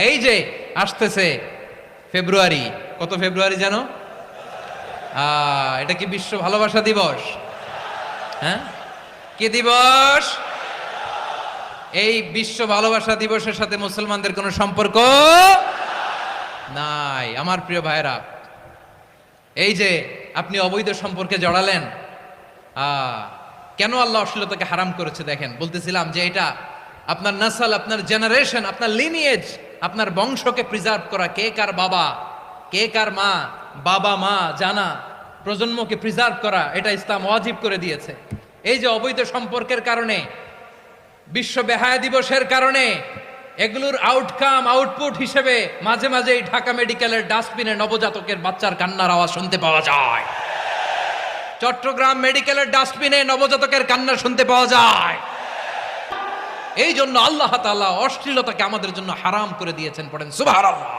এই যে আসতেছে ফেব্রুয়ারি, কত ফেব্রুয়ারি জানো? এটা কি বিশ্ব ভালোবাসা দিবস? হ্যাঁ, কি দিবস? এই বিশ্ব ভালোবাসা দিবসের সাথে মুসলমানদের কোনো সম্পর্ক নাই। আমার প্রিয় ভাইরা, এই যে আপনি অবৈধ সম্পর্কে জড়ালেন, কেন আল্লাহ অশ্লীলতাকে হারাম করেছে দেখেন। বলতেছিলাম যে এটা আপনার নাসল, আপনার জেনারেশন, আপনার লিনিয়েজ, আপনার বংশকে প্রিজার্ভ করা, কে কার বাবা, কে কার মা, বাবা মা জানা, প্রজন্মকে প্রিজার্ভ করা, এটা ইসলাম ওয়াজিব করে দিয়েছে। এই যে অবৈধ সম্পর্কের কারণে, বিশ্ব বেহায়া দিবসের কারণে, এগুলোর আউটকাম, আউটপুট হিসেবে মাঝে মাঝে ঢাকা মেডিকেলের ডাস্টবিনে নবজাতকের বাচ্চার কান্নার আওয়াজ শুনতে পাওয়া যায়। চট্টগ্রাম মেডিকেলের ডাস্টবিনে নবজাতকের কান্না শুনতে পাওয়া যায়। এই জন্য আল্লাহ তাআলা অশ্লীলতাকে আমাদের জন্য হারাম করে দিয়েছেন। পড়েন সুবহানাল্লাহ।